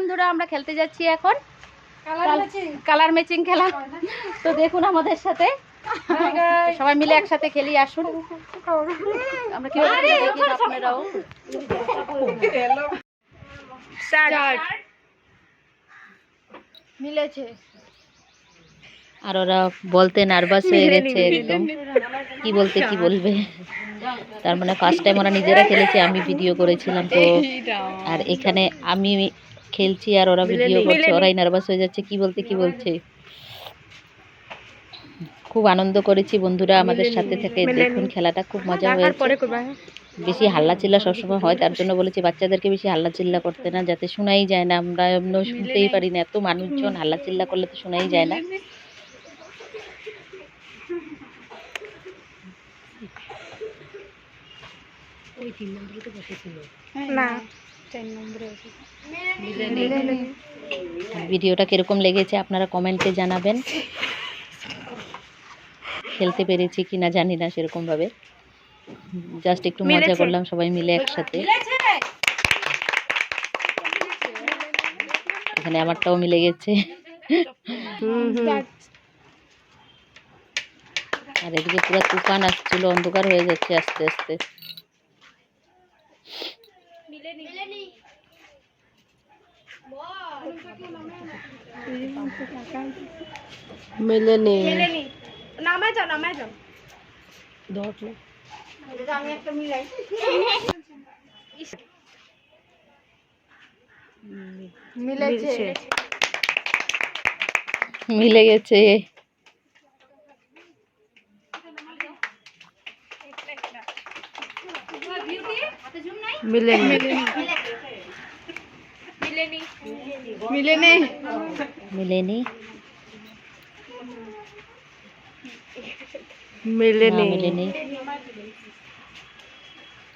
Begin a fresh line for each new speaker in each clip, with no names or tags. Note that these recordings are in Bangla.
বন্ধুরা, আমরা খেলতে যাচ্ছি এখন কালার ম্যাচিং খেলা। তো দেখুন আমাদের সাথে সবাই মিলে একসাথে খেলি, আসুন। আমরা কিভাবে দেখি আপনারাও। মিলেছে আর ওরা বলতে নার্ভাস হয়ে গেছে একদম, কি বলতে কি বলবে। তার মানে ফার্স্ট টাইম ওরা নিজেরা খেলেছে, আমি ভিডিও করেছিলাম তো। আর এখানে আমি খেলছি আর ওরা ভিডিও করছে, ওরাই নার্ভাস হয়ে যাচ্ছে কি বলতে কি বলছে। খুব আনন্দ করেছি বন্ধুরা আমাদের সাথে থেকে। দেখুন খেলাটা খুব মজা হয়েছে। বেশি হাল্লা চিল্লা সবসময় হয়, তার জন্য বলেছি বাচ্চাদেরকে বেশি হাল্লা চিল্লা করতে না, যাতে শোনাই যায় না। আমরা শুনতেই পারি না, এত মানুষজন হাল্লা চিল্লা করলে তো শোনাই যায় না। ভিডিওটা কিরকম লেগেছে আপনারা কমেন্টে জানাবেন। খেলতে পেরেছি কিনা জানি না সেরকম ভাবে, জাস্ট একটু মজা করলাম সবাই মিলে একসাথে। এখানে আমারটাও মিলে গেছে। আর এদিকে পুরো তুফান আসছিল, অন্ধকার হয়ে যাচ্ছে আস্তে আস্তে। মিলেনি নামায় যাও নামায় যাও আমি একটা মিলাই। মিলেছে মিলে গেছে। মিলেনি মিলেনি মিলেনি মিলেনি মিলেনি।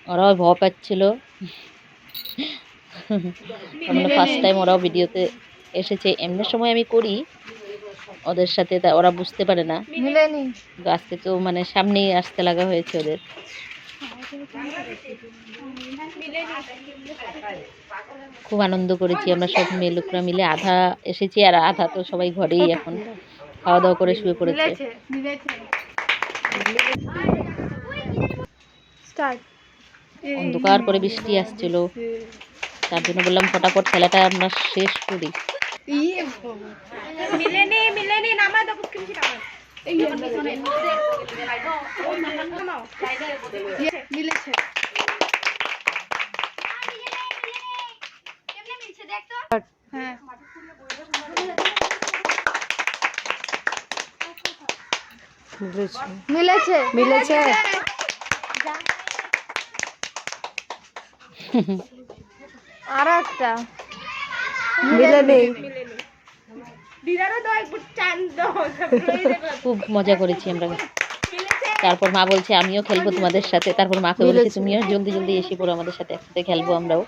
ওরাও ভয় পাচ্ছিল, আমরা ফার্স্ট টাইম ওরাও ভিডিওতে এসেছে। এমনি সময় আমি করি ওদের সাথে, তা ওরা বুঝতে পারে না। মিলেনি আজকে তো মানে সামনেই আসতে লাগা হয়েছে ওদের। খুব আনন্দ করেছি আমরা সব মেয়ে লোকরা মিলে। আধা এসেছি আর আধা তো সবাই ঘরেই এখন খাওয়া দাওয়া করে শুয়ে পড়েছে। অন্ধকার করে বৃষ্টি আসছিল, তার জন্য বললাম ফটাফট খেলাটা আমরা শেষ করি। মিলেছে মিলেছে। আর একটা মিলেনি। খুব মজা করেছি আমরা। তারপর মা বলছে আমিও খেলবো তোমাদের সাথে। তারপর মাকে বলেছে তুমিও জলদি জলদি এসে পড়ো আমাদের সাথে, একসাথে খেলবো আমরাও।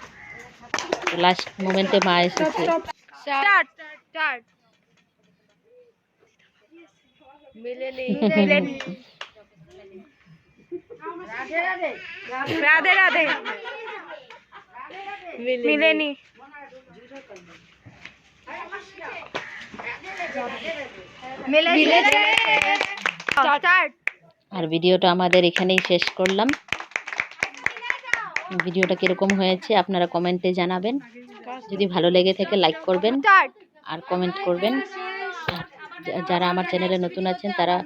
লাস্ট মোমেন্টে মা এসেছে।
রাধে রাধে মিলেনি।
আর ভিডিওটা আমাদের এখানেই শেষ করলাম। ভিডিওটা কিরকম হয়েছে আপনারা কমেন্টে জানাবেন। যদি ভালো লেগে থাকে লাইক করবেন আর কমেন্ট করবেন। যারা আমার চ্যানেলে নতুন আছেন তারা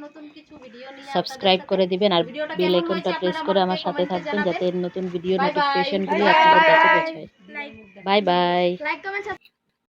সাবস্ক্রাইব করে দিবেন আর বেল আইকনটা প্রেস করে আমার সাথে থাকবেন, যাতে নতুন ভিডিও নোটিফিকেশনগুলি আপনাদের কাছে পৌঁছায়। Bye bye.